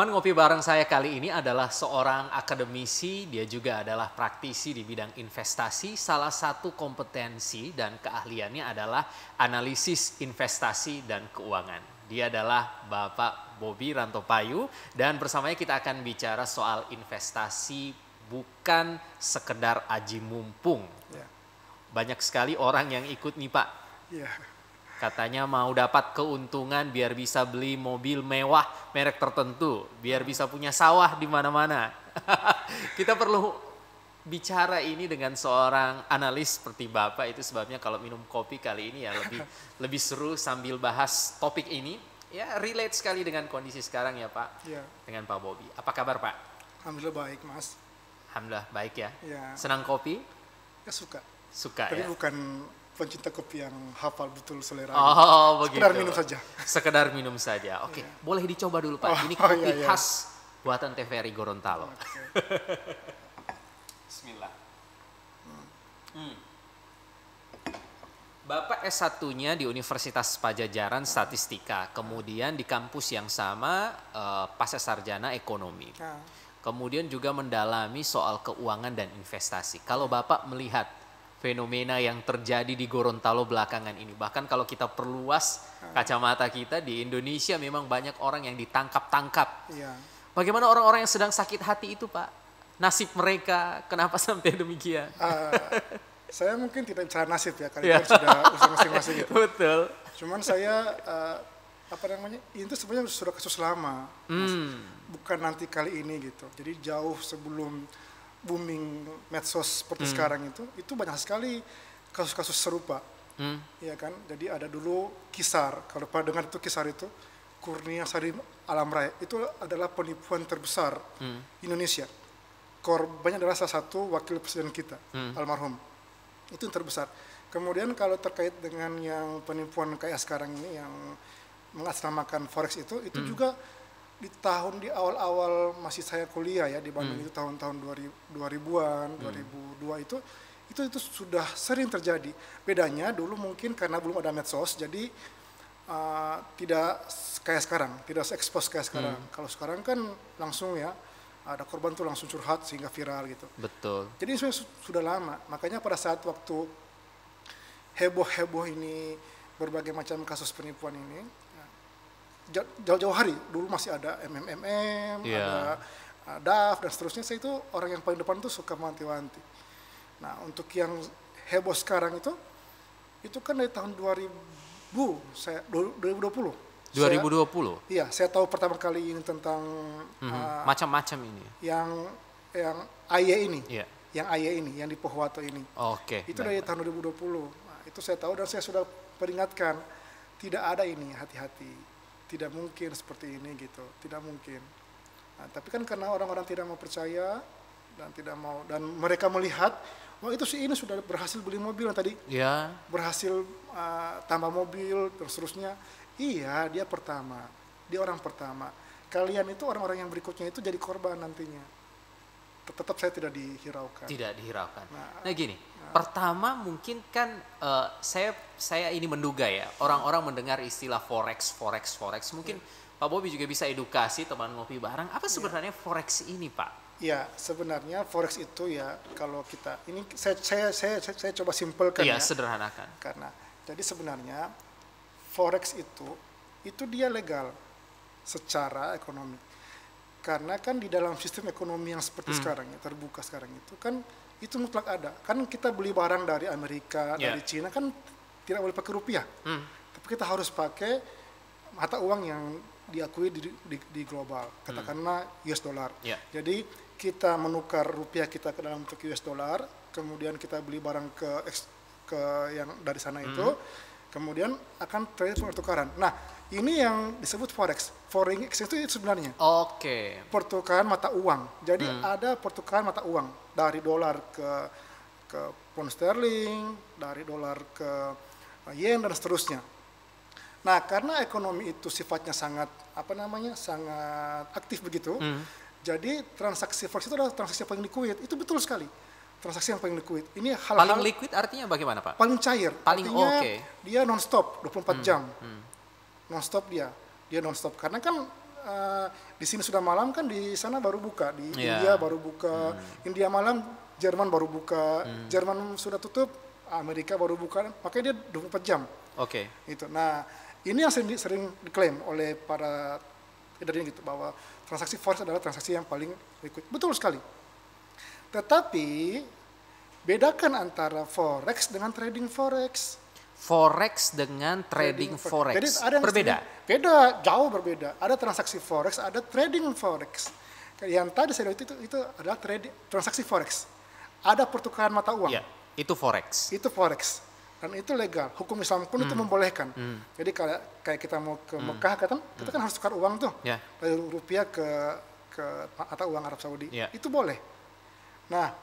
Teman ngopi bareng saya kali ini adalah seorang akademisi, dia juga adalah praktisi di bidang investasi. Salah satu kompetensi dan keahliannya adalah analisis investasi dan keuangan. Dia adalah Bapak Bobi Rantopayu dan bersamanya kita akan bicara soal investasi bukan sekedar aji mumpung. Ya. Banyak sekali orang yang ikut nih Pak. Ya. Katanya mau dapat keuntungan biar bisa beli mobil mewah merek tertentu, biar bisa punya sawah di mana-mana. Kita perlu bicara ini dengan seorang analis seperti Bapak, itu sebabnya kalau minum kopi kali ini ya lebih seru sambil bahas topik ini. Ya relate sekali dengan kondisi sekarang ya Pak. Ya. Dengan Pak Bobi. Apa kabar Pak? Alhamdulillah baik Mas. Alhamdulillah baik ya. Ya. Senang kopi? Ya suka. Suka Tapi ya. bukan pencinta kopi yang hafal betul selera. Oh begitu. Sekedar minum saja. Sekedar minum saja. Oke, Iya. boleh dicoba dulu Pak. Oh, Ini kopi iya, iya. khas buatan TVRI Gorontalo. Oke. Bismillah. Bapak S1-nya di Universitas Padjadjaran Statistika, kemudian di kampus yang sama pasca sarjana ekonomi. Nah, Kemudian juga mendalami soal keuangan dan investasi. Kalau Bapak melihat fenomena yang terjadi di Gorontalo belakangan ini, bahkan kalau kita perluas kacamata kita, di Indonesia memang banyak orang yang ditangkap-tangkap. iya. Bagaimana orang-orang yang sedang sakit hati itu Pak? Nasib mereka, kenapa sampai demikian? Saya mungkin tidak bicara nasib ya, karena Ya. itu sudah urusan masing-masing gitu. Betul. Cuman saya itu sebenarnya sudah kasus lama, Mas. Bukan nanti kali ini gitu. Jadi jauh sebelum booming medsos seperti sekarang itu banyak sekali kasus-kasus serupa, ya kan. Jadi ada dulu Kisar, kalau pernah dengar itu Kisar itu Kurnia Sari Alam Raya, itu adalah penipuan terbesar Indonesia. Korbannya adalah salah satu wakil presiden kita, almarhum. Itu yang terbesar. Kemudian kalau terkait dengan yang penipuan kayak sekarang ini yang mengatasnamakan forex itu juga di awal-awal masih saya kuliah ya di Bandung, itu tahun-tahun 2000-an, 2002 itu sudah sering terjadi. Bedanya dulu mungkin karena belum ada medsos, jadi tidak kayak sekarang, tidak se-expose kayak sekarang. Kalau sekarang kan langsung ya, ada korban tuh langsung curhat sehingga viral gitu. Betul. Jadi ini sudah lama, makanya pada saat waktu heboh-heboh ini, berbagai macam kasus penipuan ini, jauh-jauh hari, dulu masih ada MMM, Yeah. ada DAF, dan seterusnya. Saya itu orang yang paling depan tuh suka mewanti-wanti. Nah, untuk yang heboh sekarang itu kan dari tahun 2020. 2020? Iya, saya tahu pertama kali ini tentang Macam-macam ini. yang AY ini. Iya. Yang AY ini, yang di Pohuwato ini. Oke. Itu dari tahun 2020. Nah, itu saya tahu dan saya sudah peringatkan, tidak ada ini, hati-hati. Tidak mungkin seperti ini gitu, tidak mungkin. Nah, tapi kan karena orang-orang tidak mau percaya dan mereka melihat, wah itu si ini sudah berhasil beli mobil yang tadi, Ya. berhasil tambah mobil dan seterusnya. Iya, dia pertama, dia orang pertama. Kalian itu orang-orang yang berikutnya itu jadi korban nantinya. Tetap saya tidak dihiraukan. Tidak dihiraukan. Nah, Nah gini, pertama mungkin kan saya ini menduga ya, orang-orang mendengar istilah forex. Mungkin Pak Bobi juga bisa edukasi teman ngopi bareng. Apa sebenarnya forex ini Pak? Ya, sebenarnya forex itu ya, kalau kita ini saya coba simpelkan Iya, ya. sederhanakan. Karena jadi sebenarnya forex itu dia legal secara ekonomi. Karena kan di dalam sistem ekonomi yang seperti sekarang ya, terbuka sekarang itu kan itu mutlak ada. Kan kita beli barang dari Amerika, dari Cina kan tidak boleh pakai rupiah. Tapi kita harus pakai mata uang yang diakui di global. Katakanlah US dollar. Yeah. Jadi kita menukar rupiah kita ke dalam bentuk US dollar, kemudian kita beli barang ke yang dari sana itu, kemudian akan terjadi pertukaran. Nah, ini yang disebut forex. Foreign exchange itu sebenarnya Oke. pertukaran mata uang. Jadi ada pertukaran mata uang dari dolar ke pound sterling, dari dolar ke yen dan seterusnya. Nah, karena ekonomi itu sifatnya sangat sangat aktif begitu. Jadi transaksi forex itu adalah transaksi yang paling liquid. Itu betul sekali. Transaksi yang paling liquid. Ini hal-hal Paling liquid artinya bagaimana Pak? paling cair. Paling Artinya oke. dia non-stop 24 jam. Non-stop dia non-stop karena kan di sini sudah malam kan, di sana baru buka, di India baru buka, India malam, Jerman baru buka, Jerman sudah tutup, Amerika baru buka, makanya dia 24 jam. Oke. Itu. Nah, ini yang sering diklaim oleh para trader gitu, bahwa transaksi forex adalah transaksi yang paling liquid. Betul sekali. Tetapi bedakan antara forex dengan trading forex. Forex dengan trading forex. Jadi ada yang berbeda. Beda, jauh berbeda. Ada transaksi forex, ada trading forex. Yang tadi saya bilang itu adalah transaksi forex. Ada pertukaran mata uang. Ya, itu forex. Itu forex. Dan itu legal. Hukum Islam pun itu membolehkan. Jadi kayak kita mau ke Mekah, kita kan harus tukar uang tuh. Ya. Dari rupiah ke mata uang Arab Saudi. Ya. Itu boleh. Nah,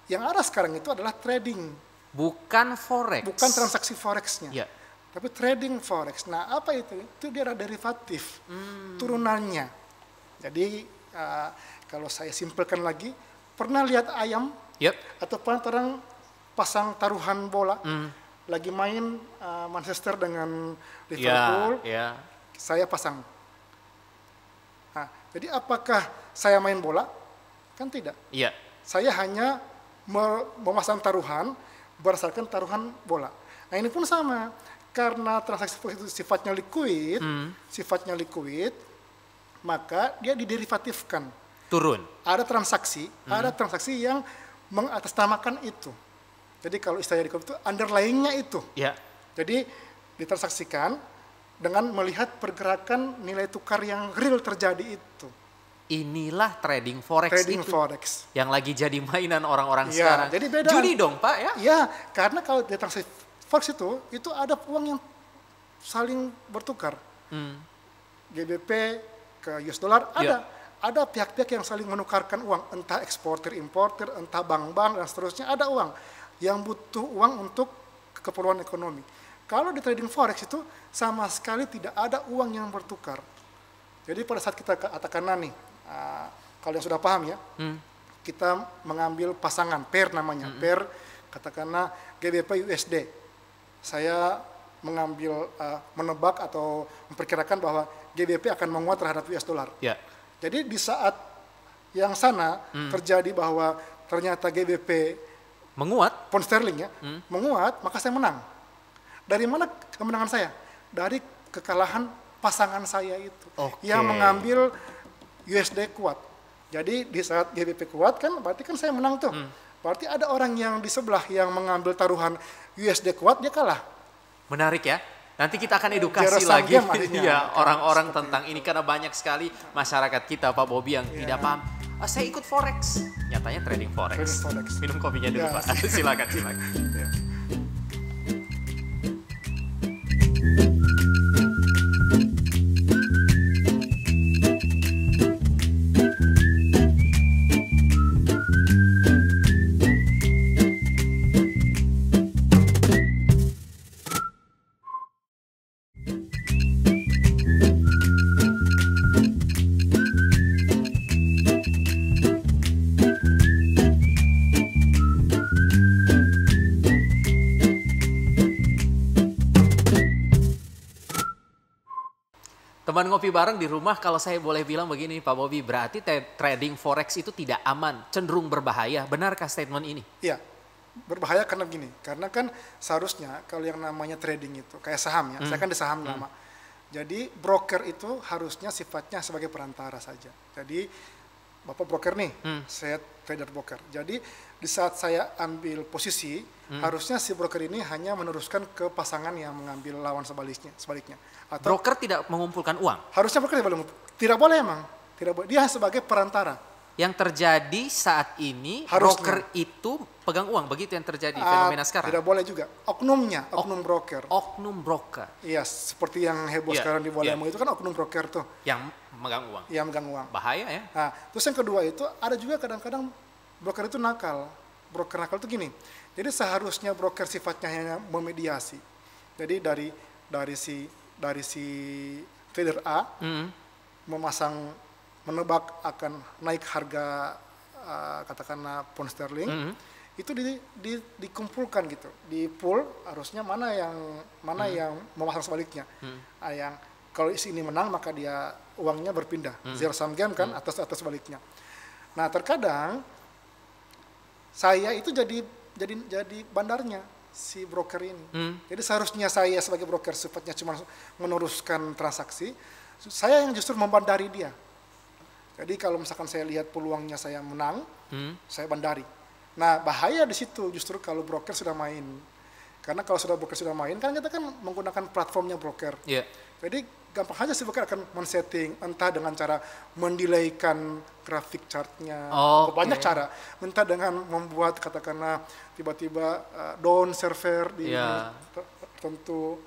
yang ada sekarang itu adalah trading. Bukan forex. Bukan transaksi forexnya. Ya. Tapi trading forex. Nah, apa itu? Itu dia ada derivatif. Turunannya. Jadi, kalau saya simpelkan lagi, pernah lihat ayam? Yep. Atau pernah orang pasang taruhan bola? Lagi main Manchester dengan Liverpool, saya pasang. Nah, jadi apakah saya main bola? Kan tidak. Iya. Saya hanya memasang taruhan berdasarkan taruhan bola. Nah, ini pun sama. Karena transaksi forex itu sifatnya liquid, maka dia diderivatifkan. Turun. Ada transaksi yang mengatasnamakan itu. Jadi kalau istilahnya di komputer itu underlying-nya itu. Ya. Jadi ditransaksikan dengan melihat pergerakan nilai tukar yang real terjadi itu. Inilah trading forex Forex. Yang lagi jadi mainan orang-orang Ya, sekarang. jadi beda. Judi dong, Pak, ya? Ya, karena kalau di transaksi forex itu ada uang yang saling bertukar. GBP ke US dollar ada. Ada pihak-pihak yang saling menukarkan uang, entah eksportir, importir, entah bank-bank dan seterusnya, ada uang yang butuh uang untuk keperluan ekonomi. Kalau di trading forex itu sama sekali tidak ada uang yang bertukar. Jadi pada saat kita katakanlah nih, kalau yang sudah paham ya, kita mengambil pasangan, pair namanya, pair katakanlah GBP USD. Saya mengambil, menebak atau memperkirakan bahwa GBP akan menguat terhadap US dollar. Ya. Jadi di saat yang sana terjadi bahwa ternyata GBP menguat, pound sterling ya, menguat, maka saya menang. Dari mana kemenangan saya? Dari kekalahan pasangan saya itu, yang mengambil USD kuat. Jadi di saat GBP kuat kan, berarti kan saya menang tuh. Berarti ada orang yang di sebelah yang mengambil taruhan USD kuat, dia kalah. Menarik ya. Nanti kita akan edukasi lagi ya orang-orang tentang itu. ini, karena banyak sekali masyarakat kita, Pak Bobby, yang tidak paham. Saya ikut forex, nyatanya trading forex. Minum kopinya dulu, Pak. Silakan. Ya. Teman ngopi bareng di rumah, kalau saya boleh bilang begini Pak Bobby, berarti trading forex itu tidak aman, cenderung berbahaya. Benarkah statement ini? Iya, berbahaya karena begini, karena kan seharusnya kalau yang namanya trading itu, kayak saham ya, saya kan di saham lama. Jadi broker itu harusnya sifatnya sebagai perantara saja. Jadi Bapak broker nih, saya trader broker. Jadi di saat saya ambil posisi, harusnya si broker ini hanya meneruskan ke pasangan yang mengambil lawan sebaliknya. Atau broker tidak mengumpulkan uang? Harusnya broker tidak boleh emang. Tidak boleh. Dia sebagai perantara. Yang terjadi saat ini, harusnya broker itu pegang uang, begitu yang terjadi fenomena sekarang? Tidak boleh juga. Oknumnya, oknum broker. Oknum broker? Iya, seperti yang heboh sekarang di Bolemo itu kan oknum broker tuh. Yang megang uang? Yang megang uang. Bahaya ya? Nah, terus yang kedua itu, ada juga kadang-kadang broker itu nakal. Broker nakal itu gini, jadi seharusnya broker sifatnya hanya memediasi. Jadi dari si trader A menebak akan naik harga katakanlah pound sterling, itu dikumpulkan gitu, di pool harusnya mana yang memasang sebaliknya. Yang kalau isi ini menang maka dia uangnya berpindah. Zero sum game kan, atas baliknya. Nah terkadang saya itu jadi bandarnya si broker ini. Jadi seharusnya saya sebagai broker sifatnya cuma meneruskan transaksi, saya yang justru membandari dia. Jadi kalau misalkan saya lihat peluangnya saya menang, saya bandari. Nah bahaya di situ justru kalau broker sudah main. Karena kalau sudah broker sudah main, kan kita kan menggunakan platformnya broker. Yeah. Jadi gampang aja si broker akan men-setting, entah dengan cara mendelaykan grafik chartnya, banyak cara. Entah dengan membuat katakanlah tiba-tiba down server di tertentu,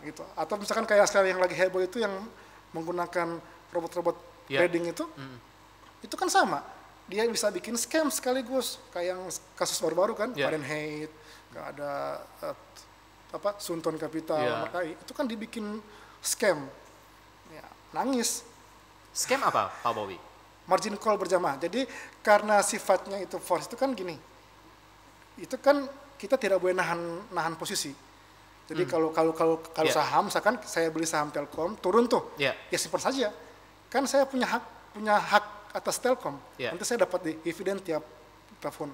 gitu. Atau misalkan kayak sekarang yang lagi heboh itu yang menggunakan robot-robot trading itu kan sama. Dia bisa bikin scam sekaligus, kayak yang kasus baru-baru kan, Fahrenheit, nggak ada Sunton Capital, itu kan dibikin scam, ya, nangis. Scam apa, Pak Bobi? Margin call berjamaah. Jadi karena sifatnya itu force itu kan gini, itu kan kita tidak boleh nahan posisi. Jadi kalau saham, misalkan saya beli saham Telkom turun tuh, ya simpan saja. Kan saya punya hak atas Telkom. Nanti saya dapat dividen tiap tahun.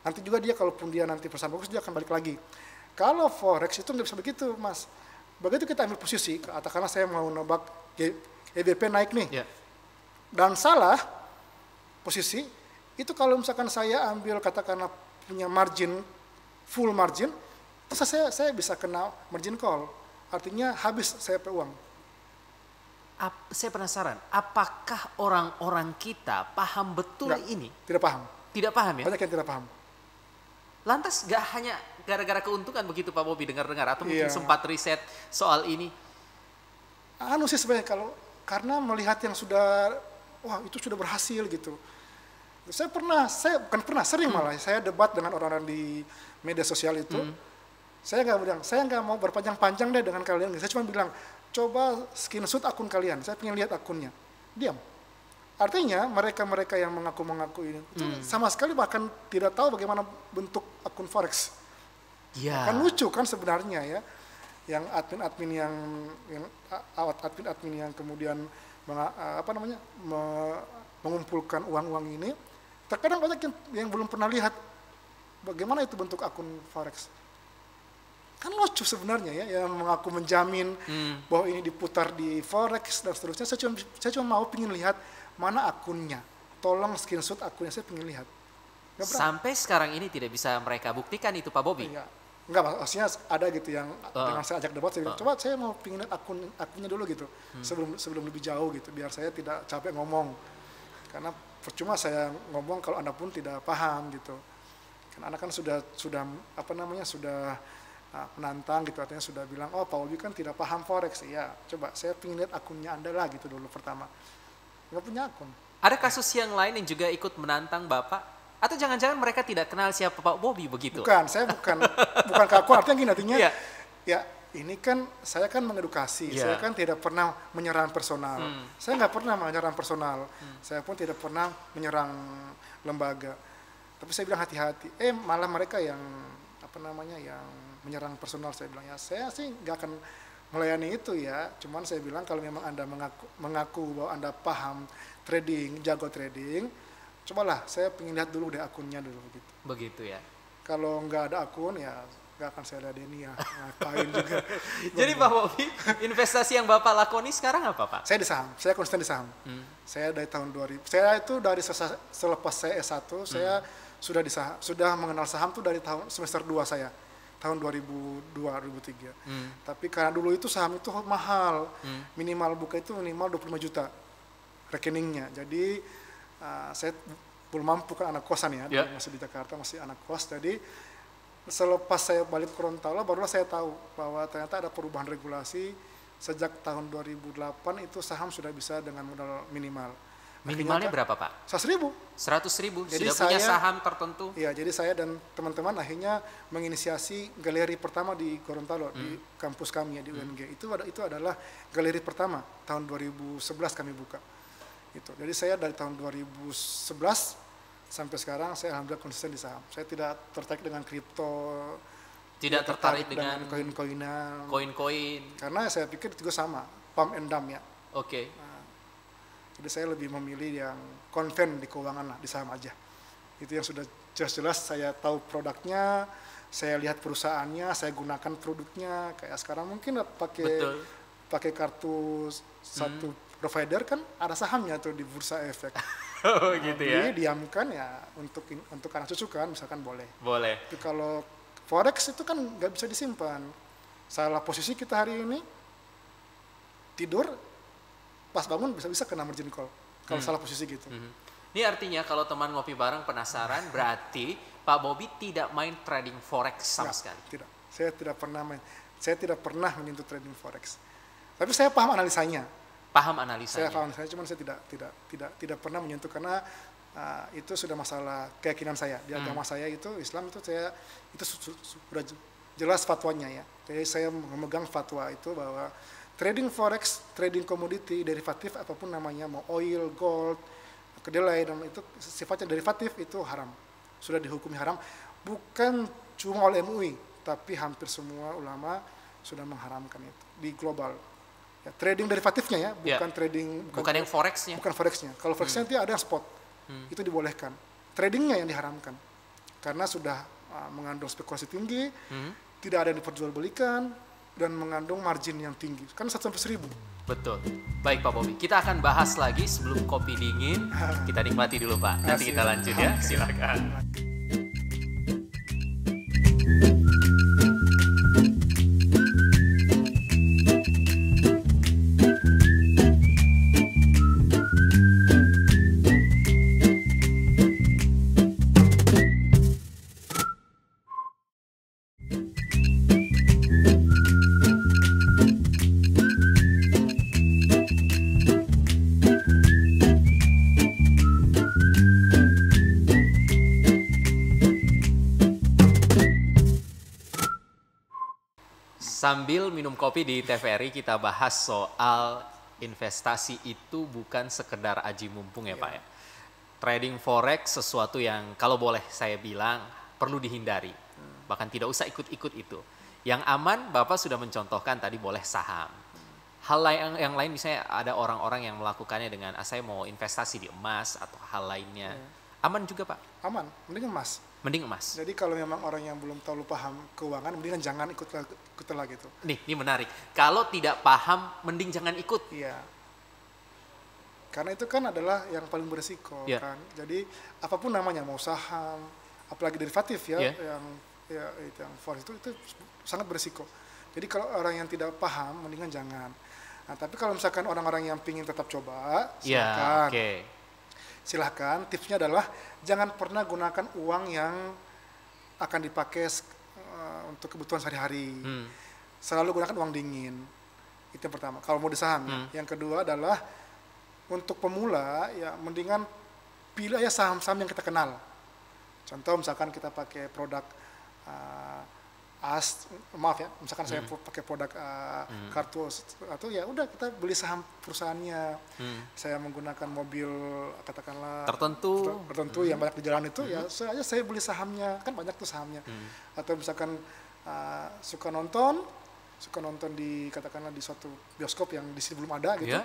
Nanti juga dia kalaupun dia nanti perusahaan bagus dia akan balik lagi. Kalau forex itu nggak bisa begitu, Mas. Begitu kita ambil posisi, katakanlah saya mau nebak EBP naik nih, dan salah posisi, itu kalau misalkan saya ambil katakanlah punya margin, full margin, terus saya bisa kena margin call. Artinya habis saya uang. Saya penasaran, apakah orang-orang kita paham betul ini? Tidak paham. Tidak paham ya? Banyak yang tidak paham. Lantas gak hanya gara-gara keuntungan begitu Pak Bobi dengar-dengar, atau mungkin sempat riset soal ini? Sih sebenarnya karena melihat yang sudah, wah itu sudah berhasil gitu. Sering malah, saya debat dengan orang-orang di media sosial itu. Saya nggak mau berpanjang-panjang deh dengan kalian. Saya cuma bilang, coba screenshot akun kalian, saya pengen lihat akunnya. Diam. Artinya mereka yang mengaku ini itu sama sekali bahkan tidak tahu bagaimana bentuk akun forex. Kan lucu kan sebenarnya ya, yang admin yang kemudian mengumpulkan uang ini, terkadang banyak yang belum pernah lihat bagaimana itu bentuk akun forex. Kan lucu sebenarnya ya, yang mengaku menjamin bahwa ini diputar di forex dan seterusnya. Saya cuma mau pingin lihat mana akunnya, tolong screenshot akunnya, saya pengen lihat. Sampai sekarang ini tidak bisa mereka buktikan itu Pak Bobi? Enggak, maksudnya ada gitu yang dengan saya ajak debat, saya bilang, coba saya mau pengen lihat akunnya dulu gitu, sebelum lebih jauh gitu, biar saya tidak capek ngomong. Karena percuma saya ngomong kalau Anda pun tidak paham gitu. Karena Anda kan sudah menantang gitu, artinya sudah bilang, oh Pak Bobi kan tidak paham forex. Iya, coba saya pengen lihat akunnya Anda lah gitu dulu pertama. Nggak punya akun. Ada kasus yang lain yang juga ikut menantang Bapak? Atau jangan-jangan mereka tidak kenal siapa Pak Bobi begitu? Bukan, saya bukan ke akun, artinya gini, artinya ya ini kan saya kan mengedukasi, saya kan tidak pernah menyerang personal. Saya nggak pernah menyerang personal, saya pun tidak pernah menyerang lembaga. Tapi saya bilang hati-hati, malah mereka yang yang menyerang personal, saya bilang ya saya sih nggak akan melayani itu ya, cuman saya bilang kalau memang Anda mengaku bahwa Anda paham trading, jago trading, cobalah saya pengen lihat dulu deh akunnya dulu gitu. Begitu ya. Kalau nggak ada akun ya nggak akan saya ladeni ya, ngapain juga. Jadi Pak Bobi, investasi yang Bapak lakoni sekarang apa Pak? Saya di saham, saya konsisten di saham. Saya dari tahun 2000, saya itu dari selepas saya S1, saya sudah mengenal saham tuh dari tahun semester 2 saya. Tahun 2002-2003. Tapi karena dulu itu saham itu mahal, minimal buka itu minimal 25 juta rekeningnya. Jadi saya belum mampu, kan anak kosan ya, masih di Jakarta, masih anak kos. Jadi selepas saya balik ke Gorontalo, barulah saya tahu bahwa ternyata ada perubahan regulasi. Sejak tahun 2008 itu saham sudah bisa dengan modal minimal. Minimalnya berapa Pak? 100.000. 100.000, jadi sudah punya saham tertentu? Iya, jadi saya dan teman-teman akhirnya menginisiasi galeri pertama di Gorontalo, di kampus kami ya, di UNG. Itu adalah galeri pertama, tahun 2011 kami buka. Jadi saya dari tahun 2011 sampai sekarang, saya alhamdulillah konsisten di saham. Saya tidak tertarik dengan kripto, tidak tertarik dengan koin-koinan. Koin-koin. Karena saya pikir itu juga sama, pump and dump ya. Oke. Nah, Jadi saya lebih memilih yang konven di keuangan lah, di saham aja. Itu yang sudah jelas-jelas saya tahu produknya, saya lihat perusahaannya, saya gunakan produknya. Kayak sekarang mungkin pakai kartu satu provider kan ada sahamnya tuh di Bursa Efek. Oh gitu ya. Diamkan ya untuk anak cucu kan misalkan boleh. Boleh. Tapi kalau forex itu kan nggak bisa disimpan. Salah posisi kita hari ini tidur pas bangun bisa kena margin call kalau salah posisi gitu. Ini artinya kalau teman ngopi bareng penasaran berarti Pak Bobby tidak main trading forex sama sekali. Tidak. Saya tidak pernah main. Saya tidak pernah menyentuh trading forex. Tapi saya paham analisanya. Paham analisanya. Saya paham analisanya, cuman saya tidak pernah menyentuh karena itu sudah masalah keyakinan saya. Di agama saya itu Islam itu sudah jelas fatwanya ya. Jadi saya memegang fatwa itu bahwa trading forex, trading komoditi, derivatif apapun namanya, mau oil, gold, kedelai dan itu sifatnya derivatif itu haram. Sudah dihukumi haram bukan cuma oleh MUI, tapi hampir semua ulama sudah mengharamkan itu di global. Ya, trading derivatifnya ya, bukan trading bukan yang forexnya. Bukan forexnya. Kalau forexnya itu ada yang spot. Itu dibolehkan. Tradingnya yang diharamkan. Karena sudah mengandung spekulasi tinggi, tidak ada yang diperjualbelikan dan mengandung margin yang tinggi. Kan 1-1000. Betul. Baik Pak Bobby, kita akan bahas lagi sebelum kopi dingin. Kita nikmati dulu Pak. Nanti kita lanjut ya. Silakan. Sambil minum kopi di TVRI kita bahas soal investasi itu bukan sekedar aji mumpung ya Pak ya. Trading forex sesuatu yang kalau boleh saya bilang perlu dihindari. Bahkan tidak usah ikut-ikut itu. Yang aman Bapak sudah mencontohkan tadi boleh saham. Hal yang lain misalnya ada orang-orang yang melakukannya dengan saya mau investasi di emas atau hal lainnya. Aman juga Pak? Aman, mending emas. Mending emas. Jadi kalau memang orang yang belum terlalu paham keuangan, mendingan jangan ikut lagi gitu. Ini menarik. Kalau tidak paham, mending jangan ikut. Iya. Karena itu kan adalah yang paling berisiko kan. Jadi apapun namanya, mau saham, apalagi derivatif ya, yang forex itu sangat berisiko. Jadi kalau orang yang tidak paham, mendingan jangan. Nah, tapi kalau misalkan orang-orang yang ingin tetap coba, silakan. Silahkan, tipsnya adalah jangan pernah gunakan uang yang akan dipakai untuk kebutuhan sehari-hari. Selalu gunakan uang dingin. Itu yang pertama, kalau mau di saham. Yang kedua adalah untuk pemula, ya mendingan pilih ya saham-saham yang kita kenal. Contoh misalkan kita pakai produk misalkan saya pakai produk kartu atau ya udah kita beli saham perusahaannya. Saya menggunakan mobil katakanlah tertentu yang banyak di jalan itu ya saya beli sahamnya, kan banyak tuh sahamnya. Atau misalkan suka nonton di katakanlah di suatu bioskop yang di sini belum ada gitu.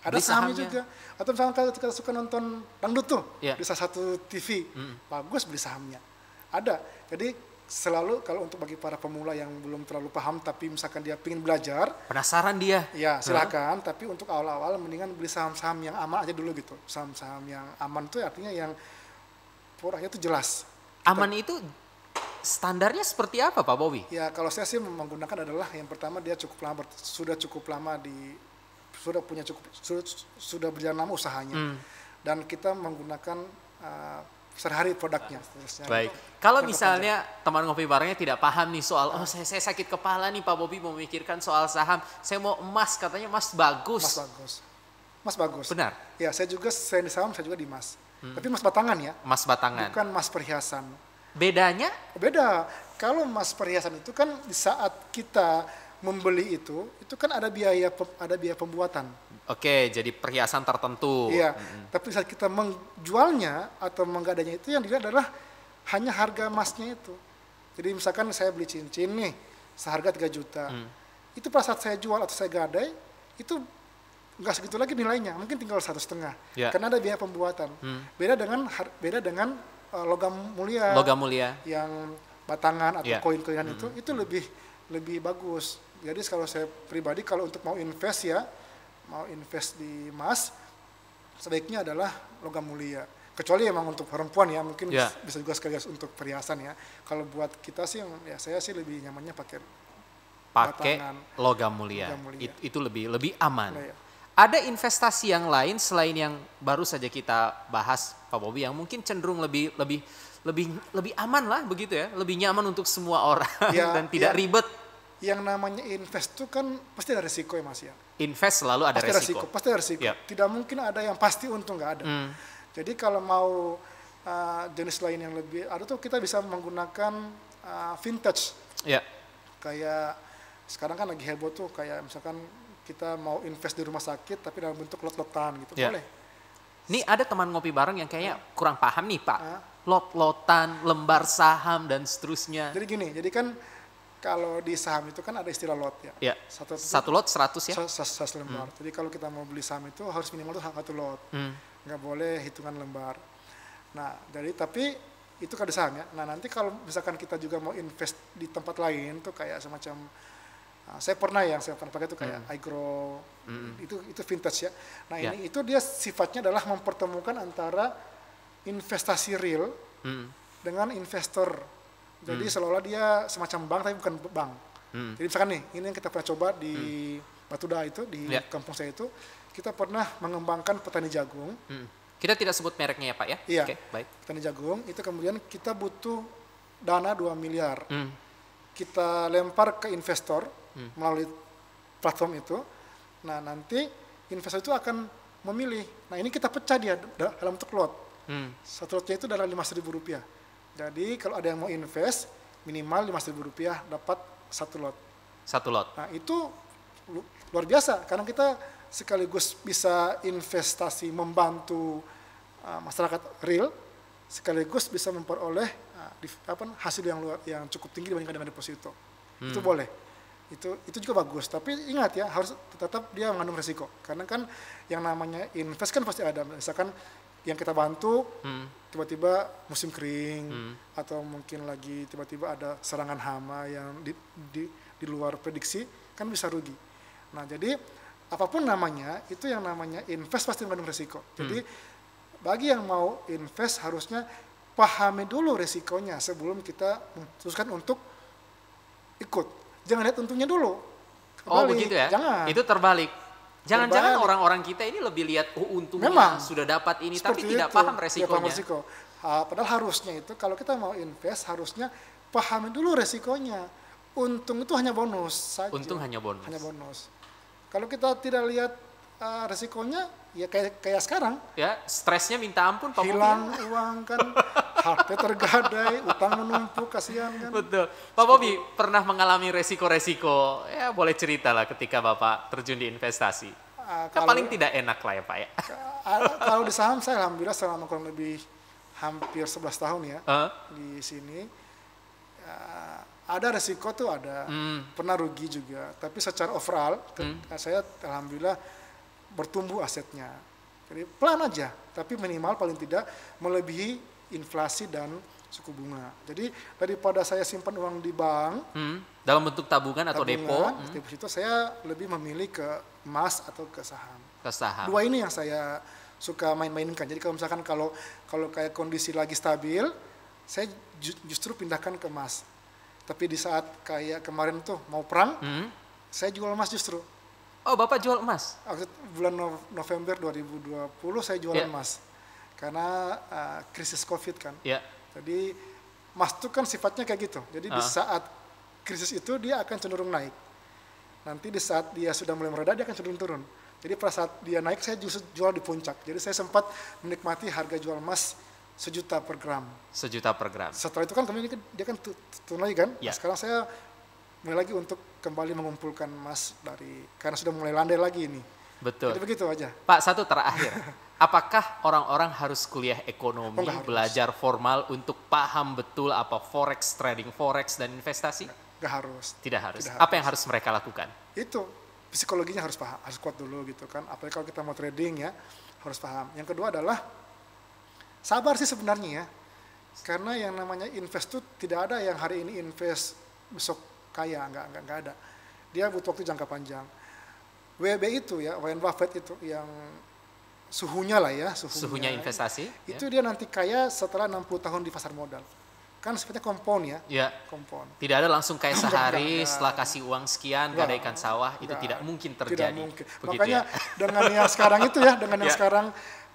Ada sahamnya juga. Atau misalkan kalau kita suka nonton dangdut tuh di salah satu TV, bagus beli sahamnya. Ada. Jadi selalu kalau untuk bagi para pemula yang belum terlalu paham tapi misalkan dia ingin belajar, penasaran dia, ya silakan. Tapi untuk awal-awal mendingan beli saham-saham yang aman aja dulu gitu. Saham-saham yang aman itu artinya yang porahnya itu jelas. Aman itu standarnya seperti apa Pak Bobby? Ya kalau saya sih menggunakan adalah yang pertama dia sudah berjalan lama usahanya dan kita menggunakan sehari produknya. Baik. Kalau misalnya teman ngopi barengnya tidak paham nih soal, saya sakit kepala nih Pak Bobby mau memikirkan soal saham, saya mau emas, katanya emas bagus. Emas bagus. Benar? Ya, saya juga selain di saham, saya juga di emas. Tapi emas batangan ya. Emas batangan. Bukan emas perhiasan. Bedanya? Beda. Kalau emas perhiasan itu kan di saat kita membeli itu kan ada biaya pembuatan. Oke, jadi perhiasan tertentu. Iya, tapi saat kita menjualnya atau menggadainya itu yang dilihat adalah hanya harga emasnya itu. Jadi misalkan saya beli cincin nih, seharga 3 juta. Itu pada saat saya jual atau saya gadai, itu nggak segitu lagi nilainya, mungkin tinggal 1,5. Ya. Karena ada biaya pembuatan. Beda dengan logam mulia. Logam mulia. Yang batangan atau Ya. koin-koinan itu lebih bagus. Jadi kalau saya pribadi kalau untuk mau invest di emas, sebaiknya adalah logam mulia. Kecuali emang untuk perempuan ya, mungkin Ya. bisa juga sekaligus untuk perhiasan ya. Kalau buat kita sih, ya saya sih lebih nyamannya pakai batangan. logam mulia. Logam mulia. Itu lebih aman. Nah, ya. Ada investasi yang lain selain yang baru saja kita bahas, Pak Bobby, yang mungkin cenderung lebih aman lah begitu ya, lebih nyaman untuk semua orang Ya, dan tidak ya. ribet. Yang namanya invest itu kan pasti ada risiko ya Mas ya. Invest selalu ada resiko. Pasti ada risiko. Ya. Tidak mungkin ada yang pasti untung, nggak ada. Jadi kalau mau jenis lain yang lebih, ada tuh kita bisa menggunakan vintage. Ya. Kayak sekarang kan lagi heboh tuh, kayak misalkan kita mau invest di rumah sakit tapi dalam bentuk lot-lotan gitu, Ya. boleh. Nih ada teman ngopi bareng yang kayaknya kurang paham nih Pak. Lot-lotan, lembar saham dan seterusnya. Jadi gini, jadi kan kalau di saham itu kan ada istilah lot ya. Ya. Satu lot 100 ya. 100 lembar. Jadi kalau kita mau beli saham itu harus minimal tuh 1 lot. Nggak boleh hitungan lembar. Nah, jadi tapi itu kan di saham ya. Nah, nanti kalau misalkan kita juga mau invest di tempat lain tuh kayak semacam saya pernah pakai itu kayak iGrow, itu vintage ya. Nah Ya. ini itu dia sifatnya adalah mempertemukan antara investasi real dengan investor. Jadi seolah-olah dia semacam bank tapi bukan bank. Jadi misalkan nih, ini yang kita pernah coba di Batuda itu, di Ya. kampung saya itu, kita pernah mengembangkan petani jagung. Kita tidak sebut mereknya ya Pak ya? Iya. Oke, baik. Petani jagung itu kemudian kita butuh dana 2 miliar. Kita lempar ke investor melalui platform itu. Nah, nanti investor itu akan memilih. Nah, ini kita pecah dia dalam bentuk lot. Satu lotnya itu adalah Rp5.000. Jadi kalau ada yang mau invest, minimal Rp5.000 dapat 1 lot. 1 lot. Nah, itu luar biasa karena kita sekaligus bisa investasi membantu masyarakat real, sekaligus bisa memperoleh hasil yang cukup tinggi dibandingkan dengan deposito. Itu boleh. Itu juga bagus, tapi ingat ya, harus tetap dia mengandung resiko. Karena kan yang namanya invest kan pasti ada, misalkan yang kita bantu tiba-tiba musim kering, atau mungkin lagi tiba-tiba ada serangan hama yang di luar prediksi, kan bisa rugi. Nah, jadi apapun namanya, itu yang namanya invest pasti mengandung resiko. Jadi bagi yang mau invest harusnya pahami dulu resikonya sebelum kita memutuskan untuk ikut. Jangan lihat untungnya dulu. Oh begitu ya? Jangan. Itu terbalik. Jangan-jangan orang-orang kita ini lebih lihat untungnya Memang. sudah dapat ini, tapi Seperti tidak itu. paham Tidak resikonya. paham resiko. Padahal harusnya itu kalau kita mau invest harusnya pahami dulu resikonya. Untung itu hanya bonus saja. Untung hanya bonus. Hanya bonus. Kalau kita tidak lihat resikonya, ya kayak sekarang. Ya, stresnya minta ampun Pak Bobby. Hilang uang kan, HP tergadai, utang menumpuk, kasihan kan. Betul. Pak Bobby pernah mengalami resiko-resiko, ya boleh cerita lah ketika Bapak terjun di investasi. Kan paling tidak enak lah ya Pak ya. Kalau di saham saya alhamdulillah selama kurang lebih hampir 11 tahun ya di sini. Ada resiko tuh ada, pernah rugi juga. Tapi secara overall saya alhamdulillah bertumbuh asetnya. Jadi pelan aja, tapi minimal paling tidak melebihi inflasi dan suku bunga. Jadi daripada saya simpan uang di bank, dalam bentuk tabungan atau depo, deposito, saya lebih memilih ke emas atau ke saham. ke saham. Dua ini yang saya suka main-mainkan. Jadi kalau misalkan kalau kayak kondisi lagi stabil, saya justru pindahkan ke emas. Tapi di saat kayak kemarin tuh mau perang, saya jual emas justru. Oh, Bapak jual emas? Bulan November 2020 saya jual emas. Karena krisis COVID kan. Ya. Jadi emas itu kan sifatnya kayak gitu. Jadi di saat krisis itu dia akan cenderung naik. Nanti di saat dia sudah mulai mereda dia akan cenderung turun. Jadi pada saat dia naik saya justru jual di puncak. Jadi saya sempat menikmati harga jual emas 1 juta per gram. 1 juta per gram. Setelah itu kan kemudian dia kan turun lagi kan. Ya. Nah, sekarang saya mulai lagi untuk kembali mengumpulkan emas karena sudah mulai landai lagi ini. Betul. Jadi begitu aja. Pak, satu terakhir. Apakah orang-orang harus kuliah ekonomi, Nggak harus. belajar formal untuk paham betul apa forex, trading forex dan investasi? Nggak harus. Tidak harus. Tidak Apa yang harus mereka lakukan? Itu psikologinya harus paham, harus kuat dulu gitu kan. Apalagi kalau kita mau trading ya, harus paham. Yang kedua adalah sabar sih sebenarnya ya. Karena yang namanya invest itu tidak ada yang hari ini invest besok kaya, nggak ada. Dia butuh waktu jangka panjang. WB itu ya, Warren Buffett itu yang suhunya lah ya, Suhunya investasi. itu dia nanti kaya setelah 60 tahun di pasar modal. Kan sepertinya kompon ya. Ya. Kompon. Tidak ada langsung kayak sehari Enggak. setelah kasih uang sekian gadaikan sawah, itu tidak mungkin terjadi. Tidak mungkin. Begitu Makanya ya. dengan yang sekarang itu ya, dengan yang Ya. sekarang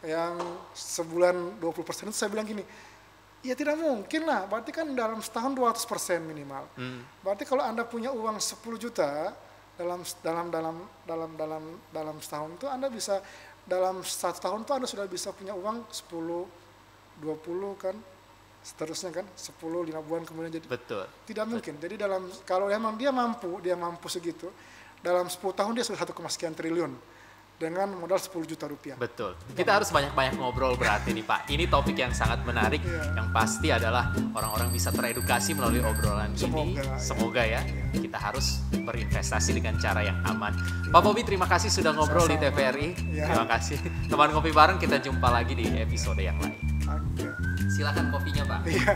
yang sebulan 20% itu saya bilang gini, ya tidak mungkin lah, berarti kan dalam setahun 200% minimal. Berarti kalau Anda punya uang 10 juta dalam setahun itu Anda bisa dalam 1 tahun itu Anda sudah bisa punya uang 10, 20 kan, seterusnya kan 10, 5 bulan kemudian jadi. Betul. Tidak mungkin. Jadi kalau emang dia mampu segitu, dalam 10 tahun dia sudah 1, sekian triliun dengan modal 10 juta rupiah. Betul. Kita harus banyak-banyak ngobrol berarti nih Pak. Ini topik yang sangat menarik. Yang pasti adalah orang-orang bisa teredukasi melalui obrolan ini. Semoga ya. Kita harus berinvestasi dengan cara yang aman. Pak Bobby, terima kasih sudah ngobrol di TVRI. Terima kasih. Teman ngopi bareng, kita jumpa lagi di episode yang lain. Oke. Silakan kopinya Pak. Iya.